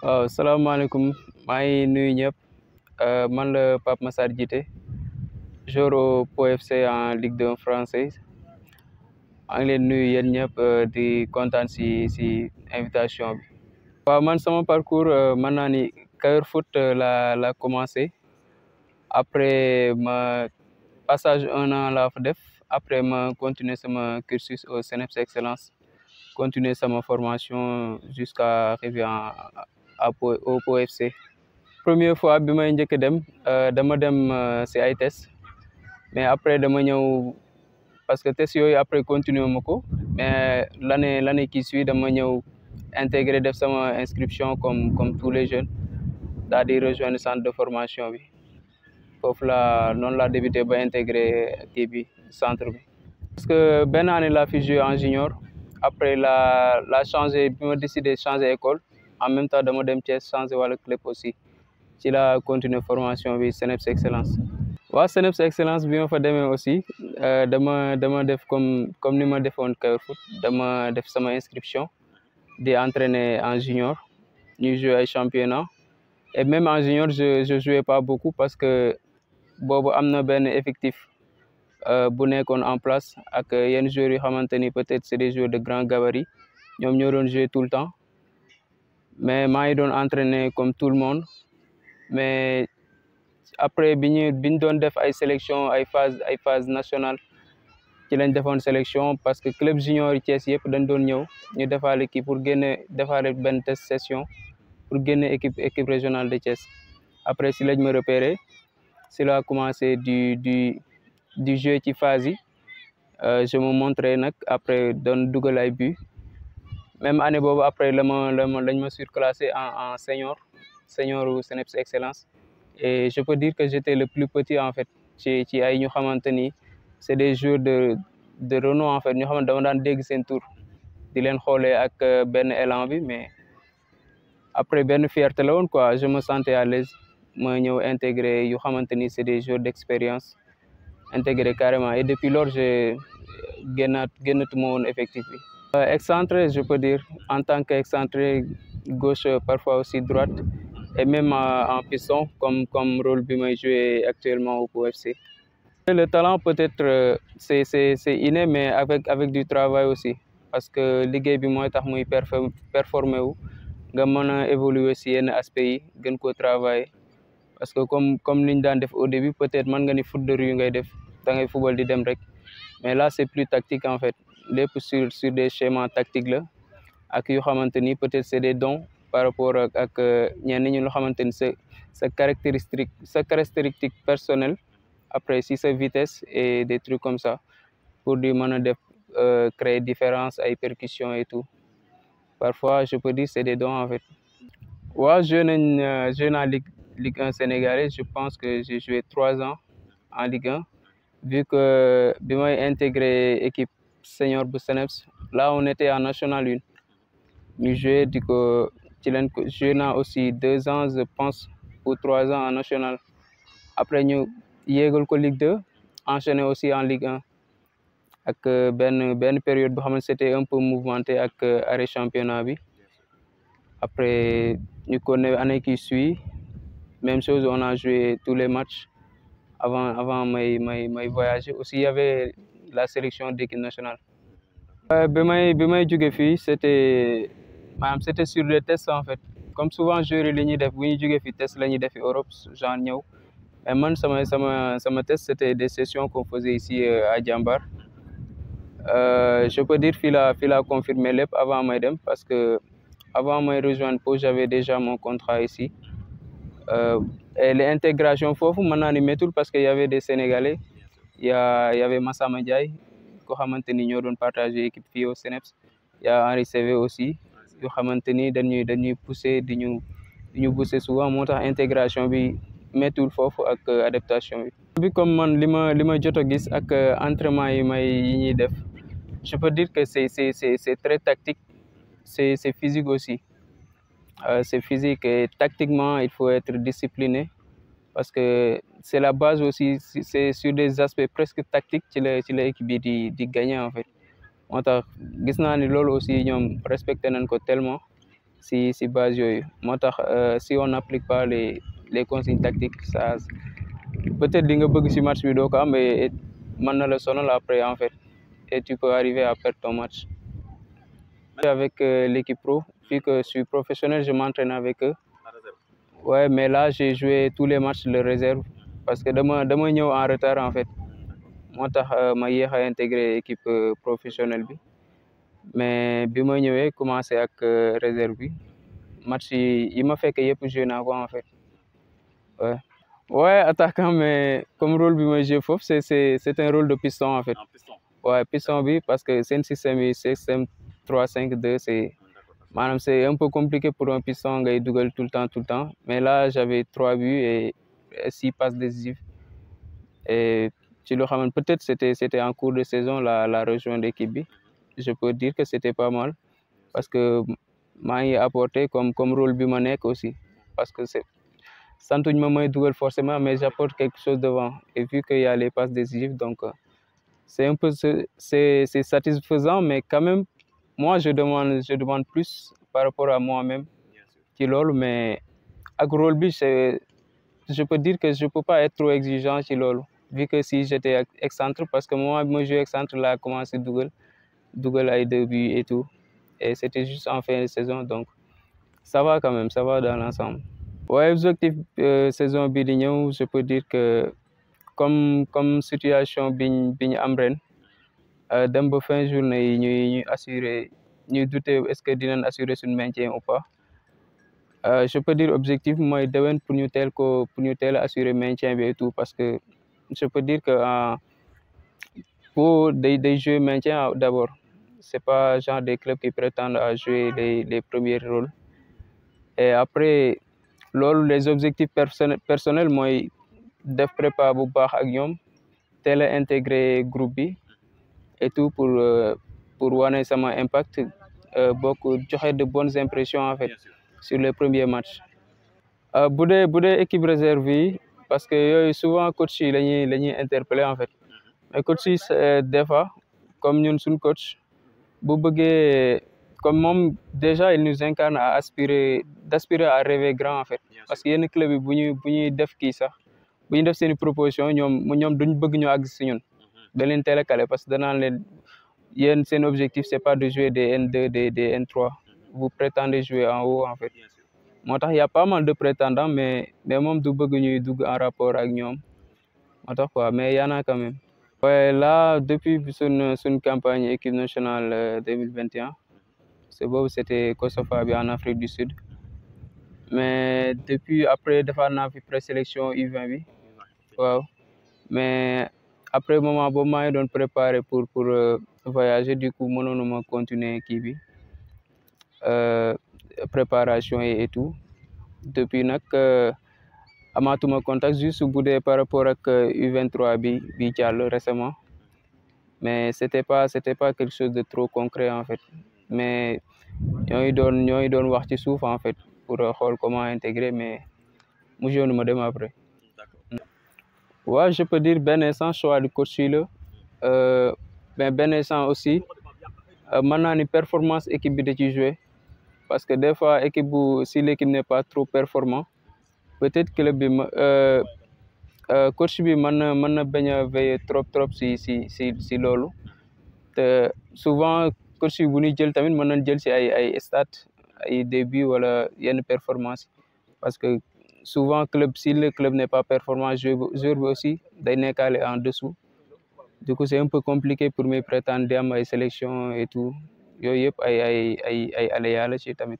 salaamaaleykum maa ngi nuyu ñëpp man la Pape Massar Djité joueur au Pau FC en Ligue 2 française maa ngi leen nuyu yéen ñëpp di kontaan si invitation bi. waaw man sama parcours mën naa ni Caheur Foot la commencé après ma passage 1 an laa fa def après ma continuer sama cursus au CNEPS Excellence continuer sama formation jusqu'à arriver au Pau FC. Première fois bi may njëkk dem dama dem si ay test mais après dama ñëw parce que test yooyu après continuer ma ko mais l'année qui suit dama ñëw intégrer def sama inscription comme tous les jeunes daal di rejoindre centre de formation bi foofu la noonu laa débuté ba intégrer kii bi centre bi. parce que benn année laa fi joué en junior après la changé bi ma décidé changer école en même temps dama dem Thiès changer wala club aussi. ci la continuer formation bi CNEPS Excellence. waaw CNEPS Excellence bi ma fa demee aussi dama def comme ni ma defoon Caheur Foot dama def sama inscription di entraîner en junior ñuy jouer ay championnat et même en junior je jouais pas beaucoup parce que boobu am na benn effectif bu nekkoon en place ak yenn joueurs yu xamante ni peut-être c'est des joueurs de grand gabarit ñoom ñoo doon jouer tout le temps mais maa ngi doon entraîner comme tout le monde. mais après bi ñu doon def ay sélection ay phase nationale ci lañ defoon sélection parce que club junior yi Thiès yëpp dañ doon ñëw ñu defaale kii pour génne defaale benn test session pour génne équipe régionale de Thiès après si lañ ma repéré si la commencé du jouer ci phase yi je me montrais nag après doon dugal ay but même année boobu après lañ ma surclassé en senior ou CNEPS Excellence et je peux dire que j'étais le plus petit en fait ci ay ñu xamante ni c'est des joueurs de renom en fait ñu xamante dama daan dégg seen tour di leen xoolee ak benn élan bi mais après benn fierté la woon quoi je me sentais à l'aise ma ñëw intégrer yu xamante ni c'est des joueurs d'expérience intégré carrément et depuis lors j'ai génnatuma woon effectif bi. Excentré je peux dire en tant qu'excentré gauche parfois aussi droite et même en piston comme rôle bi may jouer actuellement au Pau FC. Le talent peut-être c'est inné mais avec du travail aussi parce que liggéey bi mooy tax muy performer wu nga mën a évoluer si yenn aspects yi gën koo travailler parce que comme niñ daan def au début peut-être mën nga ni foot de rue ngay def da ngay football di dem rek mais là c'est plus tactique en fait lépp sur des schémas tactiques la ak yu xamante ni peut-être c'est des dons par rapport ak ñenn ñi loo xamante ni sa caractéristique personnelle après si sa vitesse et des trucs comme ça pour di mën a def créer différence ay percussions et tout parfois je peux dire c'est des dons en fait. waaw joué naa Ligue 1 sénégalaise je pense que j'ai joué 3 ans en Ligue 1 vu que bi may intégré équipe senior bu CNEPS là on était en National 1 ñu joué di ko ci leen ko joué naa aussi 2 ans je pense ou 3 ans en national après ñu yéegal ko Ligue 2 enchaîné aussi en Ligue 1 ak benn période boo xam ne c'était un peu mouvementé ak arrêt championnat bi après ñu connaît année qui suit même chose on a joué tous les matchs avant may voyager aussi il y avait la sélection d'équipe nationale. bi may jóge fii c'était sur des tests en fait comme souvent joueurs yi li ñuy def bu ñu jógee fi test la ñuy def fi Europe genre ñëw mais man sama test c'était des sessions qu'on faisait ici à Diambar je peux dire fii la confirmé lépp avant may dem parce que avant may rejoindre Pau j'avais déjà mon contrat ici et l'intégration foofu mën naa ni méttul parce que y avait des Sénégalais y avait Massama Ndiaye ko xamante ni ñoo doon partager équipe fii au CNEPS y a Henri Saivet aussi yoo xamante ni dañuy pousser di ñu pousser souvent moo tax intégration bi méttul foofu ak adaptation bi. comme man li ma jot a gis ak entraînement yi ñuy def je peux dire que c'est très tactique c'est physique aussi c'est physique et tactiquement il faut être discipliné parce que c'est la base aussi c'est sur des aspects presque tactiques ci la équipe bi di gagner en fait moo tax gis naa ni loolu aussi ñoom respecté nañ ko tellement si base yooyu moo tax si on n'applique pas les consignes tactiques ça peut-être di nga bëgg si match bi doo ko am et mën na la sonal après en fait et tu peux arriver à perdre ton match. Avec l'équipe pro, vu que je suis professionnel, je m'entraîne avec eux. Ouais, mais là j'ai joué tous les matchs de réserve parce que dama ñëw en retard en fait moo tax ma yéex a intégré équipe professionnelle bi mais bi ma ñëwee commencé ak réserve bi match yi ma fekk yëpp joué naa ko en fait ouais. Ouais, attaquant mais comme rôle bi ma joué foofu c'est un rôle de piston en fait. Ouais, piston bi parce que c'est un système 3-5-2 maanaam c'est un peu compliqué pour un piston ngay dugal tout le temps mais là j'avais 3 buts et 6 passes décisives et ci loo xamante peut-être c'était en cours de saison la rejoindre d'équipe bi je peux dire que c'était pas mal parce que maa ngi apporté comme rôle bi ma nekk aussi parce que santuñ ma may dugal forcément mais j'apporte quelque chose devant et vu qu'il y a les passes décisives donc c'est un peu c'est satisfaisant mais quand même moi je demande plus par rapport à moi-même ci loolu mais ak rôle bi je peux dire que je peux pas être trop exigeant ci loolu vu que si j'étais excentre parce que moi bi ma joué excentre laa commencé dugal ay 2 buts et tout et c'était juste en fin de saison donc ça va quand même ça va dans l'ensemble. Ouais, objectif saison bi di ñëw je peux dire que comme situation biñ am ren dem ba fin journée yi ñuy assurer ñuy douter est-ce que dinañ assurer suñu maintien ou pas je peux dire objectif mooy déwén pour ñu teel a assurer maintien bi et tout parce que je peux dire que pour day jouer maintien d'abord c'est pas genre des clubs qui prétendent à jouer les premiers rôles et après loolu les objectifs personnels mooy def prépa bu baax ak ñoom teel a intégrer groupe bi et tout pour wane sama impact bokk joxe de bonnes impressions en fait sur les premiers matchs. bu dee équipe réserve yi parce que yooyu souvent coach yi la ñuy interpeller en fait mais coach yi des fois comme ñun suñ coach bu bëggee comme moom déjà il nous incarne à d'aspirer à rêver grand en fait parce que yenn club yi bu ñuy def kii sax bu ñu def seen i proposition ñoom duñ bëgg ñu àgg si ñun da leen teel a calé parce que danaan leen yéen seen objectif c'est pas de jouer des N2 des N3 vous prétendez jouer en haut en fait moo tax y a pas mal de prétendants mais moom du bëgg ñuy dugg en rapport ak ñoom moo tax quoi mais y en a quand même. Ouais, là depuis suñ campagne équipe nationale 2021 c'est boobu c'était Kosofa bi en Afrique du Sud mais depuis après defaat naa fi présélection U20 bi waaw mais après moment boobu maa ngi doon préparer pour voyager du coup mënoonuma continuer kii bi préparation et tout depuis nag amaatuma contact juste bu dee par rapport ak U23 bi jàll récemment mais c'était pas quelque chose de trop concret en fait mais ñooy doon wax ci suuf en fait pour xool comment intégrer mais mujjoon ma dem après. Ouais, je peux dire benn instant choix de coach yi la mais benn instant aussi mën naa ni performance équipe bi da ciy jouer parce que des fois équipe si l'équipe n'est pas trop performant peut-être club bi coach bi mën na bañ a veiller trop si loolu te souvent coach yi bu ñuy jël tamit mën nañ jël si ay stats ay début wala yenn performance parce que souvent si le club n'est pas performant joueur bi aussi day nekkaale en dessous du coup c'est un peu compliqué pour mes prétendre di am ay sélection et tout yooyu yëpp ay aléa la ci tamit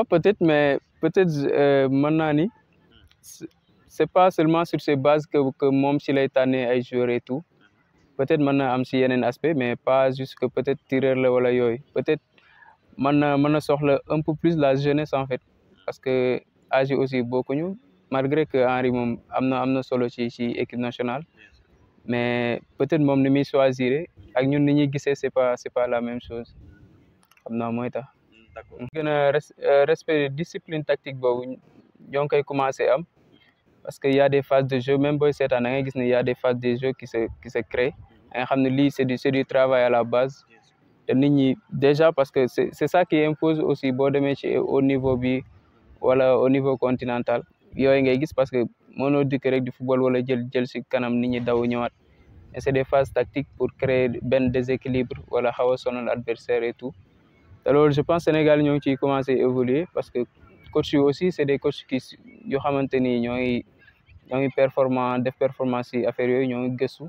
peut-être mais peut-être mën naa ni c'est pas seulement sur ces bases que moom si lay tànnee ay joueurs et tout peut-être mën na am si yeneen aspect mais pas juste que peut-être tireur la wala yooyu peut-être mën na soxla un peu plus la jeunesse en fait parce que âge aussi bokkuñu malgré que Henry moom am na solo ci équipe nationale mais peut-être moom ni muy choisir ak ñun ni ñuy gisee c'est pas la même chose xam naa mooy tax. gën a respect discipline tactique boobu ñoo ngi koy commencé am parce que y a des phases de jeu même booy seetaan da ngay gis ne y a des phases de jeu qui se créent nga xam ne lii c'est du travail à la base te nit ñi déjà parce que c'est ça qui impose aussi boo demee ci au niveau bi wala au niveau continental yooyu ngay gis parce que mënoo dikk rek di football wala jël si kanam nit ñi daw ñëwaat et c'est des phases tactiques pour créer benn déséquilibre wala xaw a sonal adversaire et tout te loolu je pense Sénégal ñoo ngi ciy commencé évoluer parce que coach yi aussi c'est des coachs yoo xamante ni ñoo ngi performant def performance yi affaire yooyu ñoo ngi gëstu